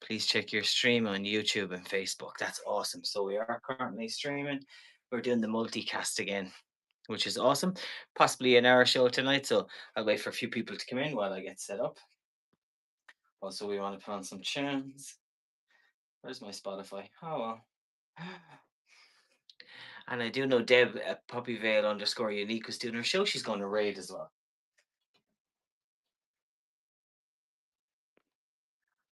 Please check your stream on YouTube and Facebook. That's awesome. So we are currently streaming. We're doing the multicast again, which is awesome. Possibly an hour show tonight. So I'll wait for a few people to come in while I get set up. Also, we want to put on some tunes. Where's my Spotify? Oh well. And I do know Deb at Puppyvale underscore unique was doing her show. She's going to raid as well.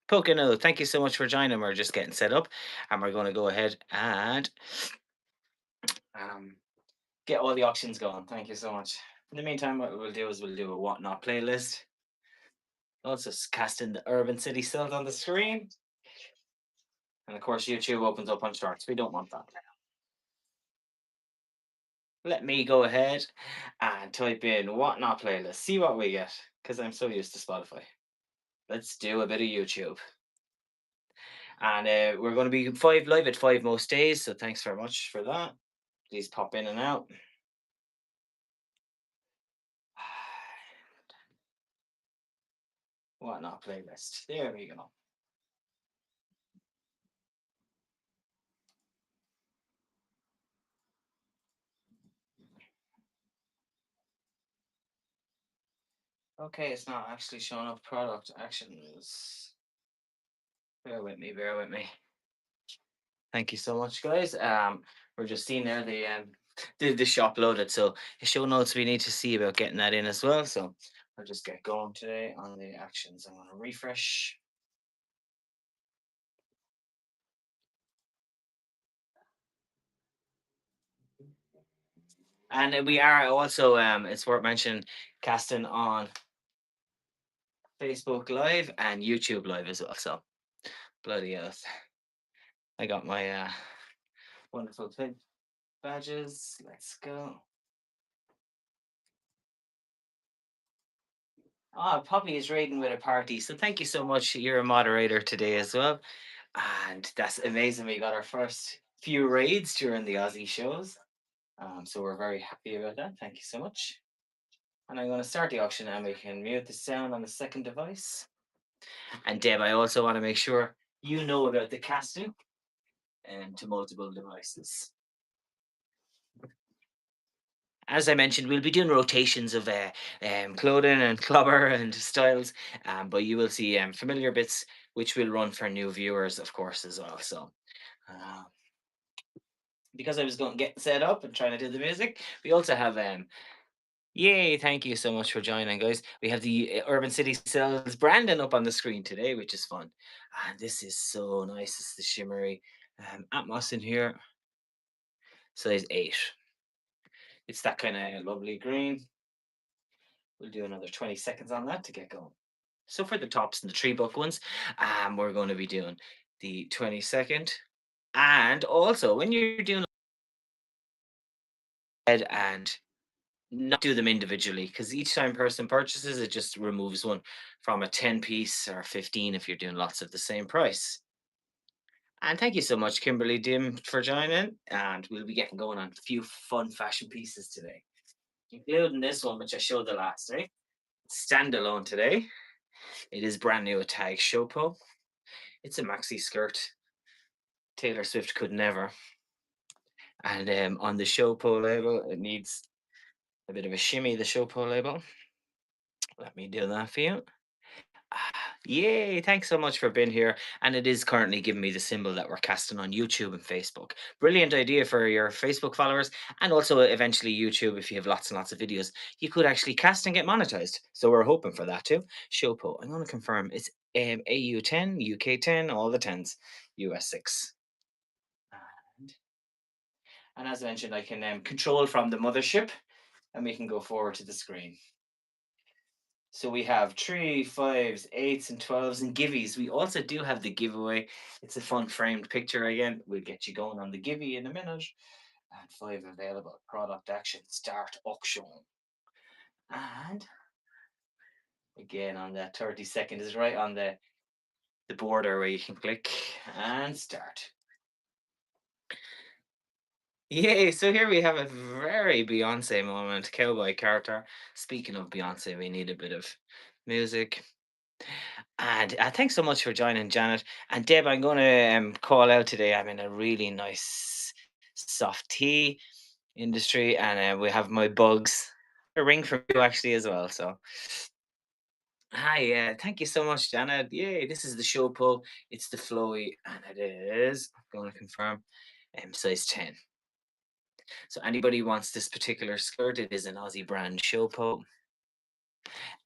Pocono, thank you so much for joining. We're just getting set up and we're going to go ahead and um, get all the auctions going. Thank you so much. In the meantime, what we'll do is we'll do a whatnot playlist. Also casting the Urban City Cells on the screen. And of course, YouTube opens up on shorts. We don't want that. Let me go ahead and type in whatnot playlist. See what we get. Because I'm so used to Spotify. Let's do a bit of YouTube. And we're going to be live at 5 most days. So thanks very much for that. Please pop in and out. Whatnot playlist. There we go. Okay, it's not actually showing up product actions. Bear with me, bear with me. Thank you so much, guys. We're just seeing there the shop loaded. So the show notes we need to see about getting that in as well. So I'll just get going today on the actions. I'm gonna refresh. And we are also it's worth mentioning casting on Facebook Live and YouTube Live as well. So bloody oath. I got my wonderful pin badges. Let's go. Ah, Poppy is raiding with a party. So thank you so much. You're a moderator today as well. And that's amazing. We got our first few raids during the Aussie shows. So we're very happy about that. Thank you so much. And I'm going to start the auction and we can mute the sound on the second device. And Deb, I also want to make sure you know about the casting and to multiple devices. As I mentioned, we'll be doing rotations of clothing and clobber and styles, but you will see familiar bits which will run for new viewers, of course, as well. So, uh, because I was going to get set up and trying to do the music, we also have yay! Thank you so much for joining, guys. We have the Urban City Cells branding up on the screen today, which is fun, and this is so nice. It's the shimmery Atmos in here, size 8. It's that kind of lovely green. We'll do another 20 seconds on that to get going. So for the tops and the tree book ones, we're going to be doing the 20-second. And also when you're doing and not do them individually, because each time person purchases, it just removes one from a 10 piece or 15 if you're doing lots of the same price. And thank you so much, Kimberly Dim, for joining. And we'll be getting going on a few fun fashion pieces today, including this one, which I showed the last, right? Standalone today. It is brand new, a tag Showpo. It's a maxi skirt. Taylor Swift could never. And on the Showpo label, it needs a bit of a shimmy, the Showpo label. Let me do that for you. Yay, thanks so much for being here. And it is currently giving me the symbol that we're casting on YouTube and Facebook. Brilliant idea for your Facebook followers and also eventually YouTube. If you have lots and lots of videos, you could actually cast and get monetized. So we're hoping for that too. Showpo, I'm going to confirm it's AU 10, UK 10, all the 10s, US 6. And as I mentioned, I can control from the mothership and we can go forward to the screen. So we have 3, 5s, 8s, and 12s and givvies. We also do have the giveaway. It's a fun framed picture again. We'll get you going on the givvy in a minute. And 5 available. Product action. Start auction. And again on that 30-second is right on the border where you can click and start. Yay, so here we have a very Beyonce moment, cowboy character. Speaking of Beyonce, we need a bit of music. And thanks so much for joining, Janet. And Deb, I'm going to call out today. I'm in a really nice soft tea industry, and we have my bugs. A ring from you actually as well. So hi, thank you so much, Janet. Yay, this is the show pull. It's the flowy, and it is. I'm going to confirm. Size 10. So anybody wants this particular skirt, it is an Aussie brand show pull.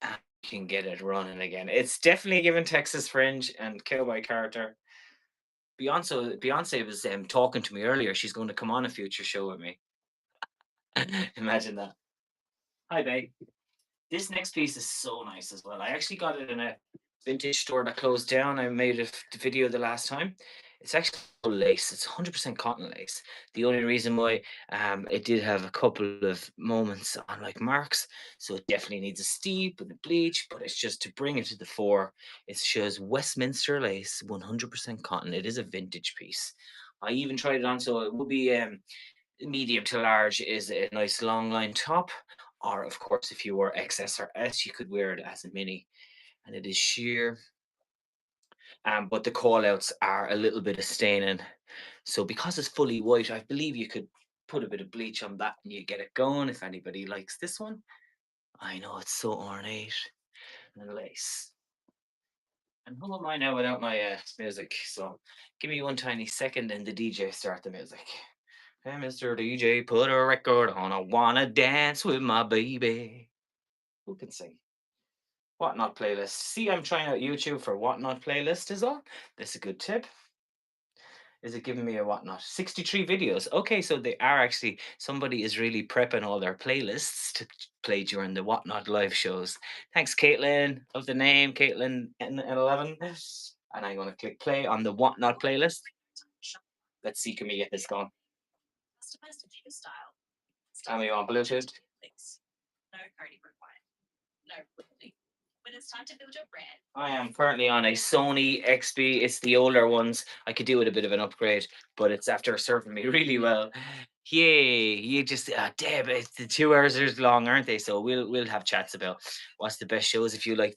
And you can get it running again. It's definitely given Texas Fringe and Cowboy Carter. Beyonce was talking to me earlier. She's going to come on a future show with me. Imagine that. Hi, babe. This next piece is so nice as well. I actually got it in a vintage store that closed down. I made the video the last time. It's actually all lace. It's 100% cotton lace. The only reason why it did have a couple of moments on like marks, so it definitely needs a steep and a bleach, but it's just to bring it to the fore. It shows Westminster lace, 100% cotton. It is a vintage piece. I even tried it on, so it will be medium to large is a nice long line top. Or, of course, if you were XS or S, you could wear it as a mini. And it is sheer. But the call outs are a little bit of staining. So, because it's fully white, I believe you could put a bit of bleach on that and you get it going if anybody likes this one. I know it's so ornate and lace. And who am I now without my music? So, give me one tiny second and the DJ start the music. Hey, Mr. DJ, put a record on. I wanna dance with my baby. Who can sing? Whatnot playlist. See, I'm trying out YouTube for Whatnot playlist is all. That's a good tip. Is it giving me a Whatnot? 63 videos. Okay, so they are actually, somebody is really prepping all their playlists to play during the Whatnot live shows. Thanks, Caitlin, of the name, Caitlin N11. And I'm going to click play on the Whatnot playlist. Let's see, can we get this going? Tell me on Bluetooth. I am currently on a Sony XB. It's the older ones. I could do with a bit of an upgrade, but it's after serving me really well. Yay! You just Deb, it's the 2 hours is long, aren't they? So we'll have chats about what's the best shows if you like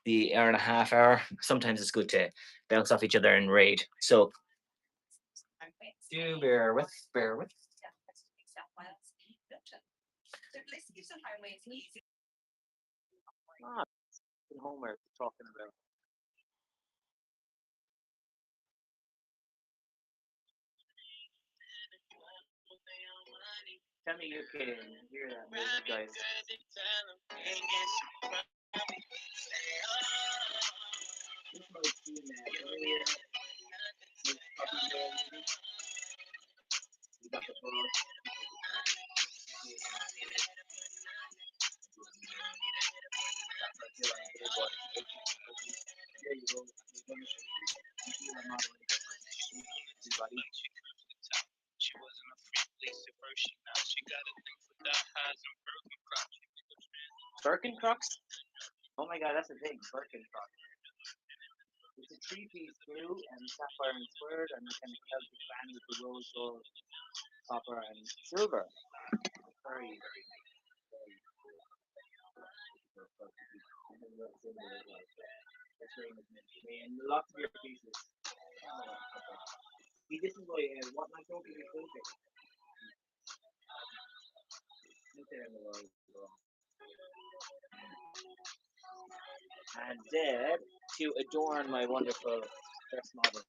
the hour and a half hour. Sometimes it's good to bounce off each other and raid. So do bear with. Ah, Homer talking about. Tell me you can hear that music, guys. This might be in that area. This puppy there, maybe. We got the ball. There you go. Everybody. Birkin Crocs? Oh my god, that's a thing. Birkin Crocs. It's a three-piece blue and sapphire and squared, and a kind of Celtic band with the rose gold, copper, and silver. Very, very nice. Very cool. That's very much meant to me. And lots of your pieces. Oh, see, this is why what my talking is filter. Filter in the world. And then to adorn my wonderful first model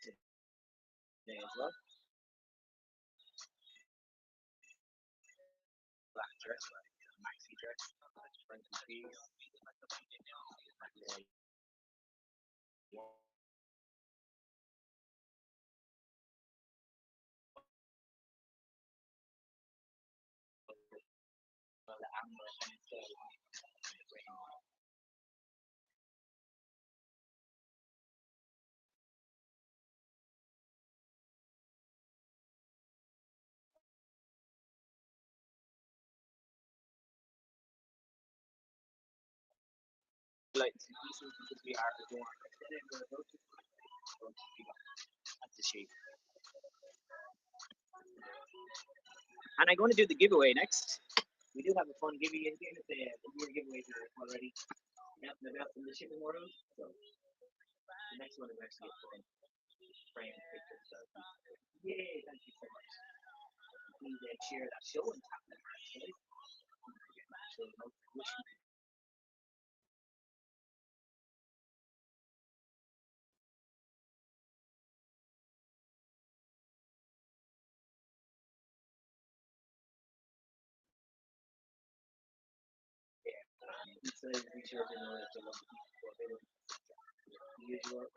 today as well. Black dress, like a maxi dress, French piece. Like pieces because we are adorned. That's the shape. And I'm going to do the giveaway next. We do have a fun giveaway. We're giveaways already. Yep, the best in the shipping world. So the next one is actually a frame picture. So yay, thank you so much. Please share that show and tap that actually. Show notes. So we sure to know that the usual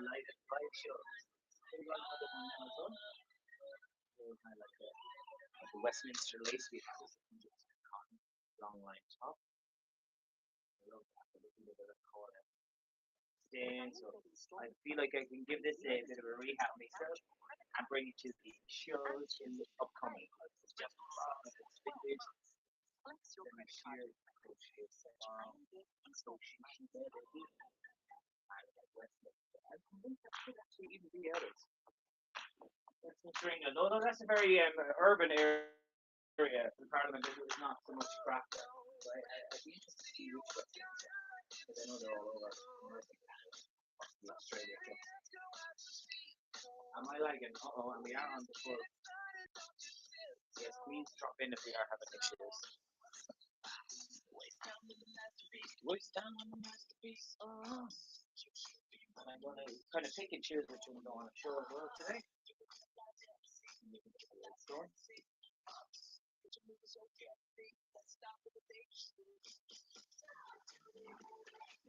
live shows. So we got another one now as well. So kind of like the Westminster lace we have this cotton long line top. I love that. A little bit of color. Stand. So I feel like I can give this a bit of a rehab myself and bring it to the shows in the upcoming. It's just it's vintage. Then I share crochet so she did it. Actually even the others. That's considering no, no, that's a very urban area. The Parliament is not so much craft. So I'd be interested to see which ones because I know they're all over possibly Australia. Am I lagging? Uh-oh, and we are on the full. Yes, please drop in if we are having issues. Voice down on the masterpiece. Oh. And I'm going to kind of pick and choose which one I want to show as well today.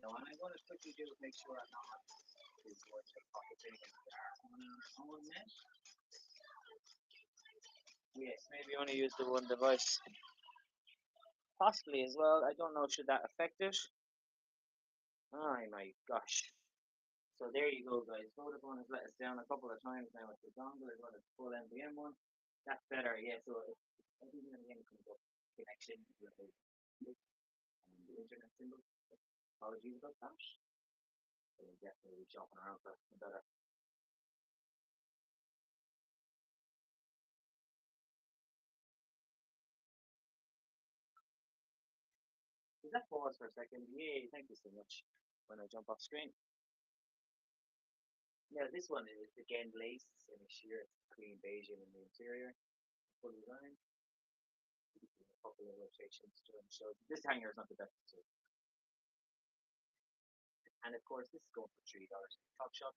No, and I want to quickly do is make sure I'm not his voice or pocket thing in our own net. Yes, maybe only use the one device. Possibly as well. I don't know. Should that affect it? Oh my gosh. So there you go, guys. Vodafone has let us down a couple of times now with the dongle as well as the full NBN one. That's better, yeah. So if everything again comes up, connection with the internet symbol. Apologies about that. So we're definitely shopping around for better. Does that pause for a second? Yay, thank you so much. When I jump off screen. Yeah, this one is again lace in a sheer cream beige in the interior. Full design. A couple of rotations to show. This hanger is not the best too. And of course, this is going for $3. Top shop.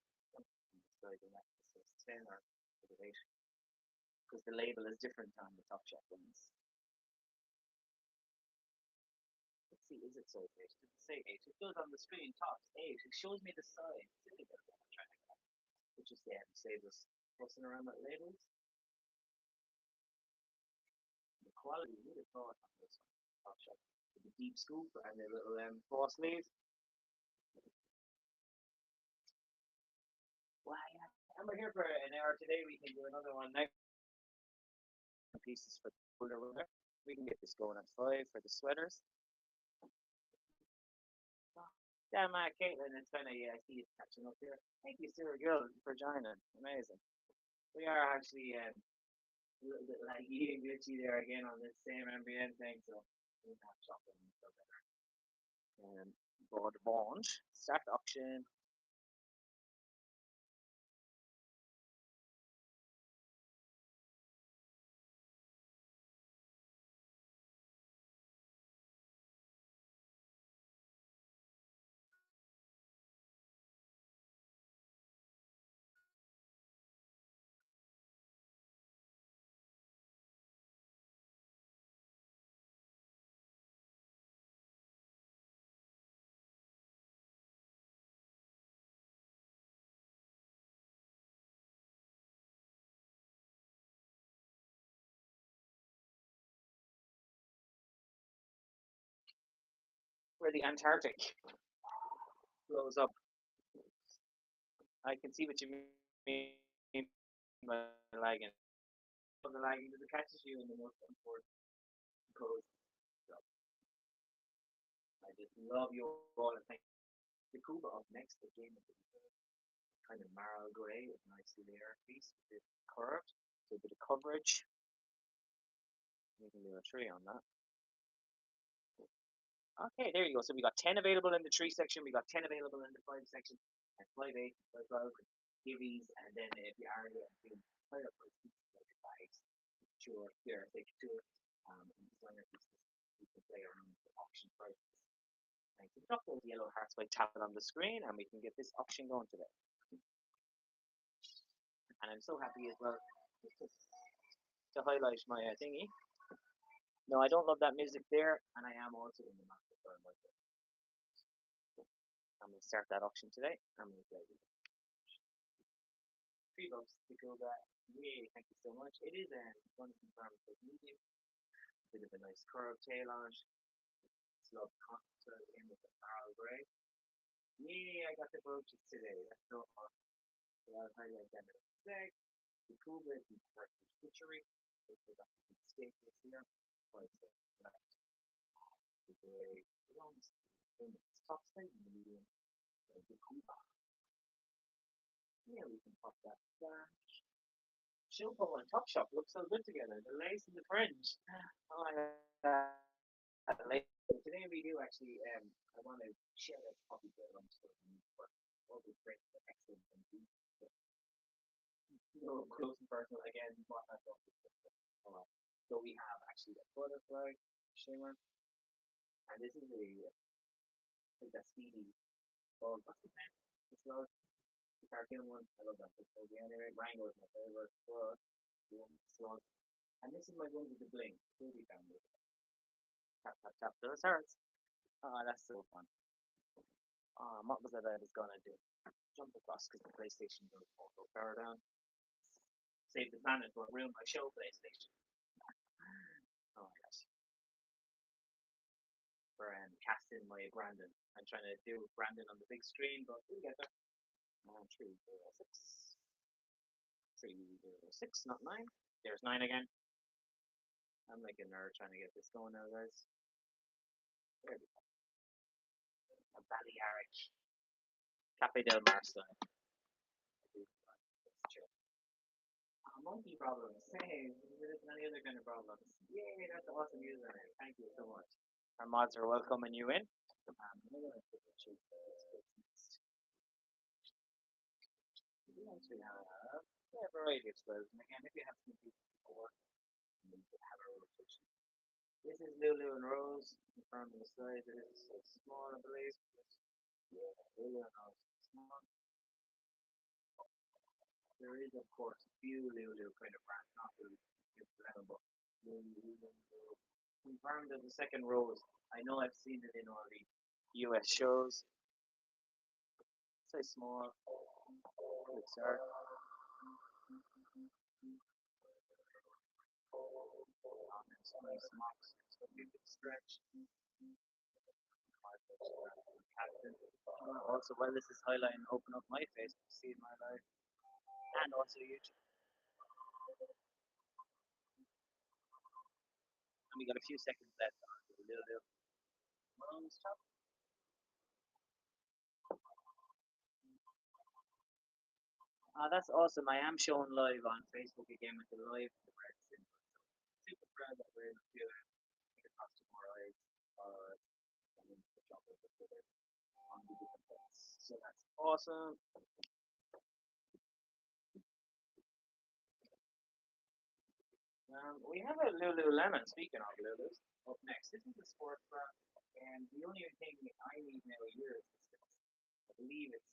Sorry, the next is 10 or 8 because the label is different on the top shop ones. Let's see, is it size 8? Does it say 8? It does on the screen, top 8. It shows me the size. Which is there, saves us fussing around with labels. The quality, really thought on this one, top shop. The deep scoop and the little cross sleeve. Well, yeah. And we're here for an hour today. We can do another one next. Pieces for the cooler weather. We can get this going at 5 for the sweaters. Yeah, Caitlin, it's kind of, yeah, I see you catching up here. Thank you, Sarah Gill, for joining. Amazing. We are actually a little bit laggy and glitchy there again on this same NBN thing, so we're not shopping so better. Board bond, start auction. Where the Antarctic blows up. I can see what you mean by lagging. The lagging because it catches you in the most important code. So I just love your all and thank the Kuba up next again kind of marrow grey with nicely layered piece with it curved, so a bit of coverage. We can do a tree on that. Okay, there you go. So we got 10 available in the tree section. We got 10 available in the 5 section. And 5 8, 5 12, gibbies. And then if you are doing higher prices, like 5s, sure, here, take 2. And designer pieces, you can play around with the auction prices. And you can drop those yellow hearts by tapping on the screen, and we can get this auction going today. And I'm so happy as well to highlight my thingy. No, I don't love that music there, and I am also in the market for a budget. I'm going to start that auction today. I'm going to play it. $3 to go back. Yay, thank you so much. It is one of the farms with medium. Bit of a nice curved tail on it. Slub contour in with the barrel grey. Yay, I got the brooches today. That's so awesome. So I'll highlight them in a sec. The cool bit is the stitchery. We got the staples here. Quite left. The grey lumps. And it's top side medium. The cool bar. Yeah, we can pop that down. Shilpo and Topshop look so good together. The lace and the fringe. Oh my god, the lace. Today we do actually, I want to share that copy there on the for all the great, excellent things. No close and personal again, what I thought was alright. So we have actually a butterfly shimmer, and this is I think that's Speedy. Well, what's the name? It's the cartoon one. I love that. So the anime Rango is my favorite. But the one slug. And this is my one with the bling. Ruby family. Tap tap tap. Those hurts. Oh, that's so fun. What was I was gonna do? Jump across because the PlayStation goes auto power down. Save the planet, but ruin my show PlayStation. Oh my gosh. For casting my Brandon. I'm trying to do Brandon on the big screen, but we'll get there. 306. 306, not 9. There's 9 again. I'm like a nerd trying to get this going now, guys. There we go. A Balearic. Cafe del Mar style. Monkey problems. Hey, there's any other kind of problems. Yay, that's awesome username. Thank you so much. Our mods are welcoming you in. I'm going to choose next. We actually have a variety of spells. And again, if you have seen these before, you can have a rotation. This is Lulu and Rose. Confirming the size. It is so small, I believe. Yeah, Lulu and Rose. Small. There is, of course, a few Lulu kind of brands, not Lulu, but confirmed as the second Rose. I know I've seen it in all the US shows. Say small. Good start. Nice mocks. So we could stretch. Also, while this is highlighting, open up my face to see my life, and also YouTube. And we got a few seconds left on the little stop. That's awesome. I am showing live on Facebook again with the live red symbol. Super proud that we're able to do it. Across tomorrow eyes and then the chocolate with it on the different things. So that's awesome. We have a Lululemon. Speaking of Lulus, up next. This is a sports bra, and the only thing I need now here is this. I believe it's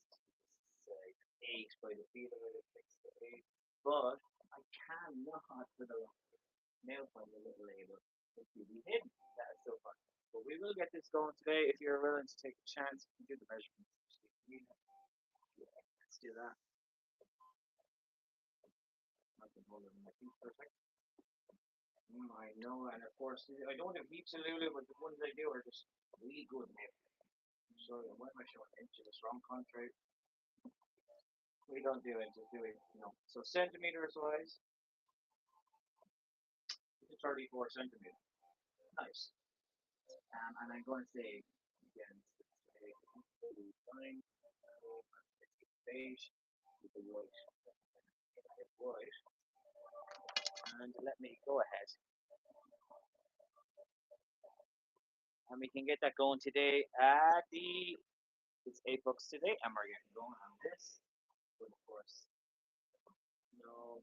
8 by the feel of it. It's 6 to 8, but I cannot for the nail find the little label. It will be hidden. That is so fun. But we will get this going today. If you're willing to take a chance, you can do the measurements. Yeah, let's do that. I can hold it in my feet for a second. I know, and of course, I don't have heaps of Lulu, but the ones I do are just really good now. So, what am I showing? Inches, wrong country. We don't do inches, do we? No. So, centimeters wise, 34 centimeters. Nice. And I'm going to say, again, beige with the white. White. And let me go ahead and we can get that going today at the it's $8 today, and we're getting going on this. But of course, no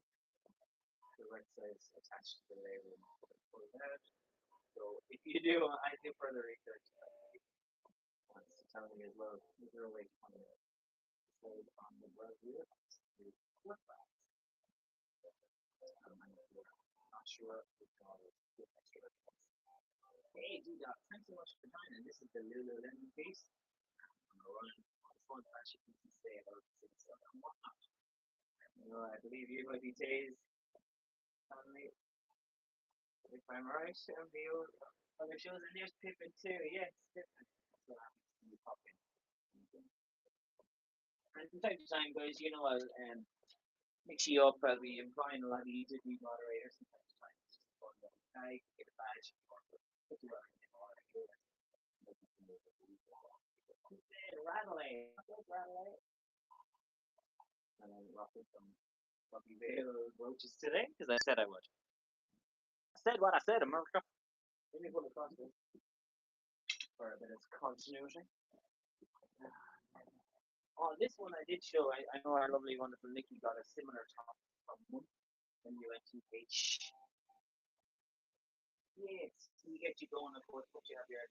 direct size attached to the label. Pull it out. So if you do, I do further research. Wants to tell me as well. Is there a way to find it? Slide on the web here. To flip that. Not sure if it's got a extra. Hey, dude, thanks so much for joining. This is the Lululemon piece. I'm gonna run on the front patch. You can say about six and whatnot. I believe you might be tased. Finally, if I'm right, and the other shows, and there's Pippin too. Yes, Pippin. So happy to see you pop in. And from time to time, guys, I'll mix you up. I'll be employing a lot of you to be moderators from time to time. It's just fun. I get a badge. Put you out in order. Rattley. Rattley. And I'm rocking some Bucky Vale roaches today because I said I would. I said what I said, America. Let me put across this for a bit of continuity. Oh, this one I did show. I know our lovely, wonderful Nikki got a similar top from one when you went to H. Yes, we get you going, of course, but you have your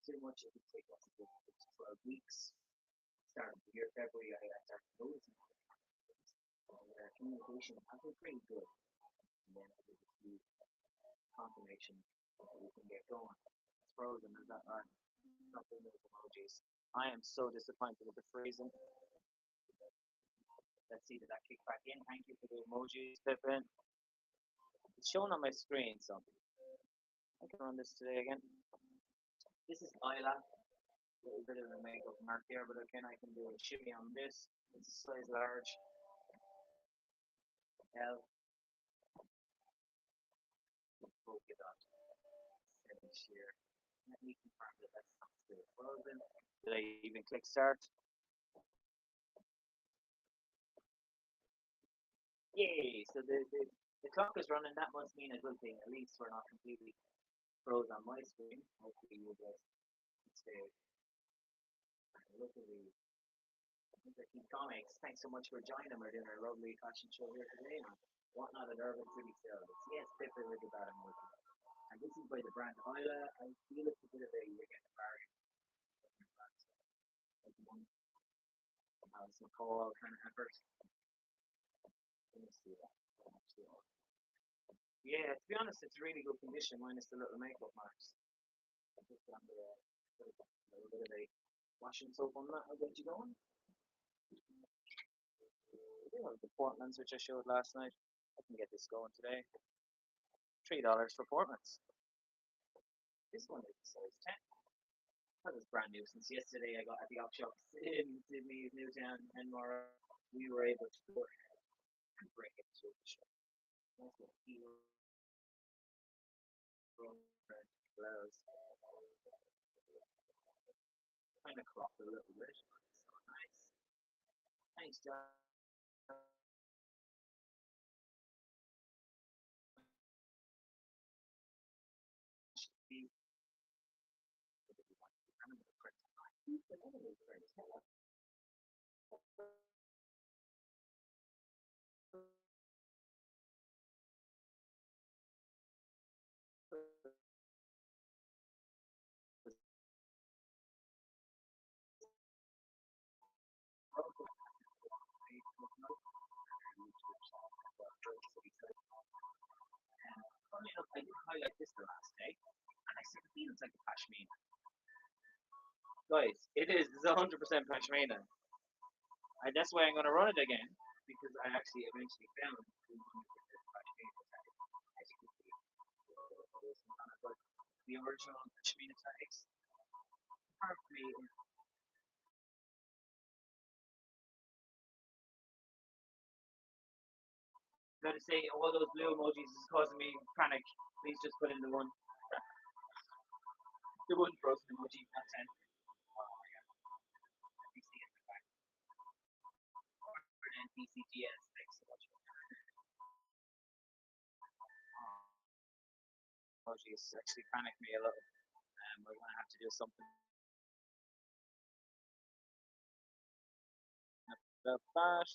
too much. It would take us 12 weeks. Starting the year February, I started noticing communication has been pretty good. And then I did a few confirmation that we can get going. It's frozen, is that right? Nothing with emojis. I am so disappointed with the phrasing. Let's see, did that kick back in? Thank you for the emojis, Pippin. It's showing on my screen, so I can run this today again. This is Isla. A little bit of a makeup mark here, but again, I can do a shimmy on this. It's a size large. L. Polka dot. Finish here. Let me confirm that that's still frozen. Did I even click start? Yay! So the clock is running. That must mean a good thing. At least we're not completely froze on my screen. Hopefully you guys can stay. Look at the Keep Comics. Thanks so much for joining. We're doing a lovely fashion show here today on Whatnot at Urbancitysells. Yes, Pippa with the bad emoji. And this is by the brand Isla. I feel it's a bit of a you're getting married. Some call kind of effort. Let me see that. Yeah, to be honest, it's really good condition, minus the little makeup marks. Just under a little bit of a washing soap on that. I'll get you going. The Portlands, which I showed last night. I can get this going today. $3 for Portlands. This one is size 10. That is brand new since yesterday. I got at the op shops in Sydney, Newtown, and more. We were able to go and bring it to the shop. Nice little heel. Blouse. Kind of cropped a little bit. So nice. Thanks, John. Funny enough, I did highlight this the last day, and I said it feels like a pashmina. Guys, it is 100% pashmina. And that's why I'm going to run it again, because I actually eventually found the pashmina tag. As you can see, the original pashmina tags are made. Gotta say, all those blue emojis is causing me panic. Please just put in the one frozen emoji, not 10. And BCGS, thanks so much. emojis actually panicked me a little. We're gonna have to do something about that.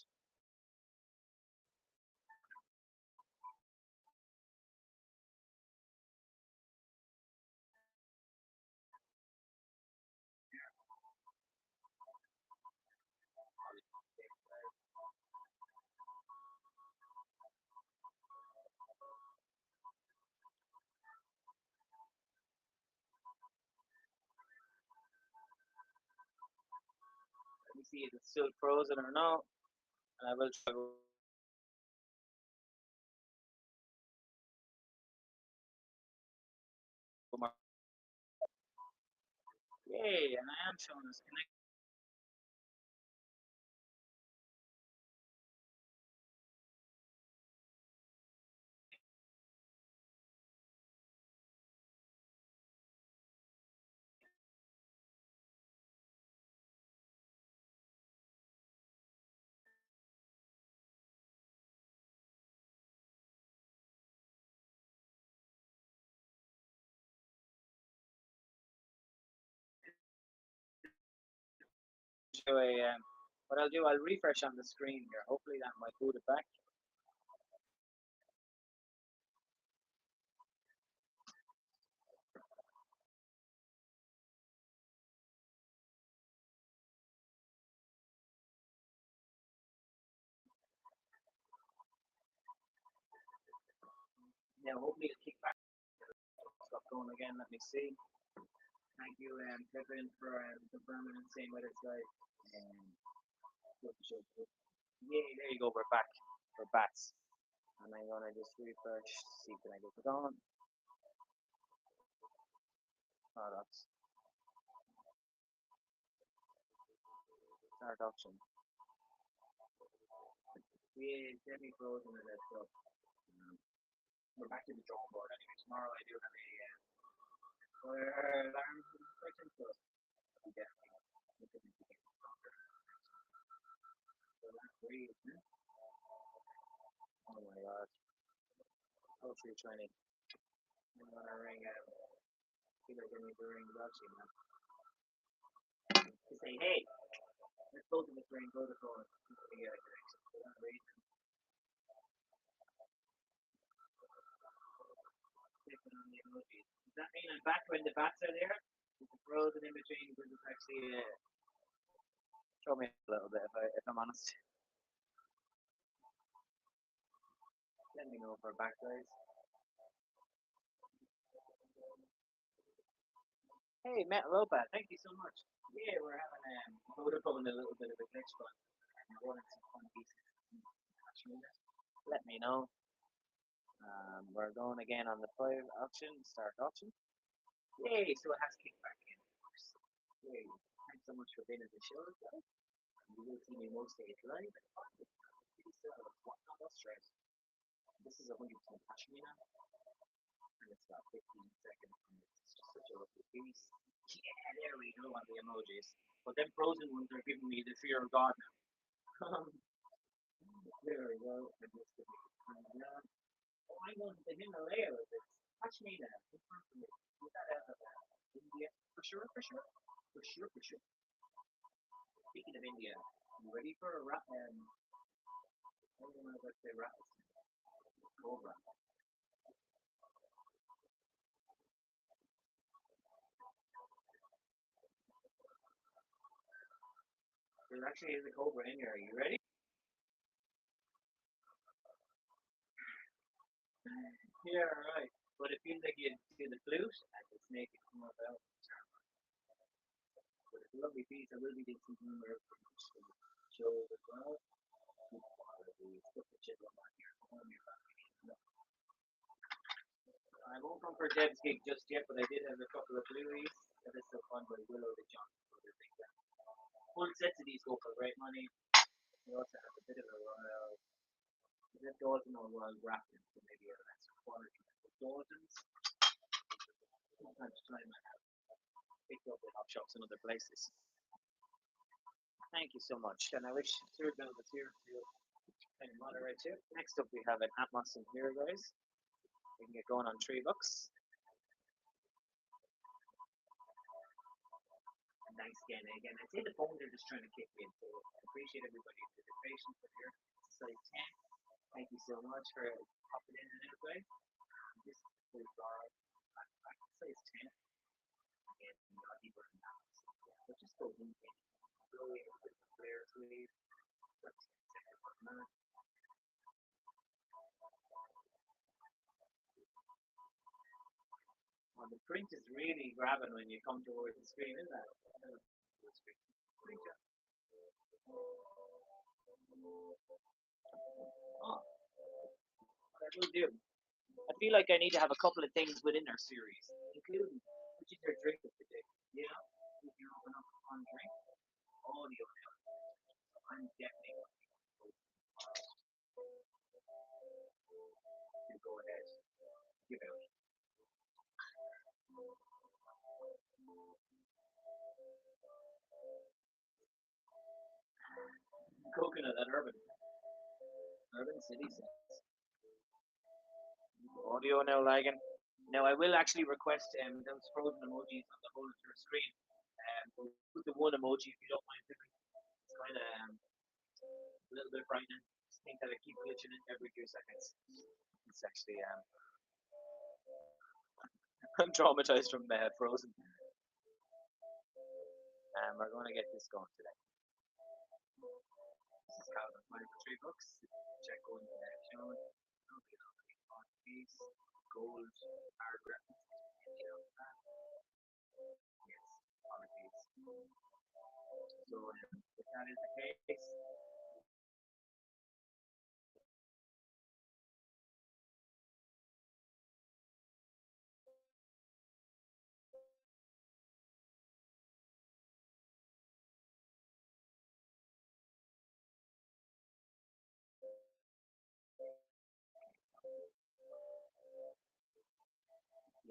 Let me see if it's still frozen or not, and I will try. Yay! And I am showing us connect. Show a what I'll do, I'll refresh on the screen here. Hopefully that might boot it back. Now hopefully it'll kick back. Stop going again. Let me see. Thank you, Kevin, for confirming and saying what it's like. Um, yeah, there you go. We're back. We're bats. And I'm gonna just refresh. See can I get it on? Oh, that's start option. Yeah, it's definitely frozen and that stuff. Um, we're back to the drawing board anyway. Tomorrow I do have a alarm question, so I'm definitely looking into getting stronger. So that's great, isn't it? Oh my god. Hopefully trying to I'm gonna ring feel like I need to ring Dodgy now. To say, hey, let's go to this ring protocol to get a connection. For that reason, clicking on the emojis. Does that mean I'm back when the bats are there? Is it frozen in between? Does it actually throw me a little bit if I'm honest? Let me know if we're back, guys. Hey, Matt Lopa, thank you so much. Yeah, we're having Vodafone a little bit of a glitch, but I'm running some fun pieces. Let me know. We're going again on the 5 option, start option. Yay, so it has kicked back in, of course. Yay. Thanks so much for being at the show, guys. You will see me most days live. This is 100% Pashmina, and it's got 15 seconds. And it's just such a lovely piece. Yeah, there we go on the emojis. But them frozen ones are giving me the fear of God now. There we go. And just oh, I'm going to the Himalaya with this. Pashmina, confirm for me. Put that out of India. For sure, for sure. For sure, for sure. Speaking of India, you ready for a rat? I don't know if I say rat. Cobra. There actually is a cobra in here. Are you ready? Yeah, right. But it feels like you do the flute and the snake is come out. But it's a lovely piece. I will be doing some humor shows as well. Put the chisel on here. I won't come for Deb's gig just yet, but I did have a couple of blueies. That is so fun, but I will order John. Full sets of these go for great money. We also have a bit of a royal. This Dalton or Royal Grafton, so maybe a lesser quality. Dalton's, from time to time, I have picked up in hot shops and other places. Thank you so much. And I wish Sir Bill was here to kind of moderate too. Next up, we have an Atmos in here, guys. We can get going on $3. And thanks again. Again, I'd say the phones are just trying to kick in. So I appreciate everybody for their patience with here. Size 10. Thank you so much for popping in and out, guys. This is the full bar. I can size 10. Again, the Aussie burn now. So, yeah, but just go in. Go in with the flare sleeve. Let's get second one now. Well, the print is really grabbing when you come towards the screen, isn't it? The screen. Great job. Oh, that will do. I feel like I need to have a couple of things within our series, including which is your drink of the day. You know, if you open up a fun drink, audio now. So I'm definitely going to go ahead give out coconut at Urban City Cells. Audio now lagging. Now I will actually request those frozen emojis on the whole of your screen. We'll put the one emoji if you don't mind. It's kind of a little bit frightening. Just think that I keep glitching it every few seconds. It's actually I'm traumatized from Frozen. We're going to get this going today. This is Calvin Klein for $3. Check going to the show. It'll be on piece, gold, paragraph. You know, yes, on a piece. So if that is the case,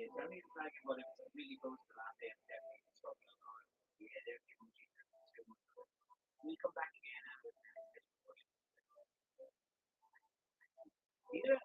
yeah, tell me if I can, but if it's really close to the last day, I'm definitely struggling on. Yeah, there's the emoji. We'll come back again and we'll finish this. These are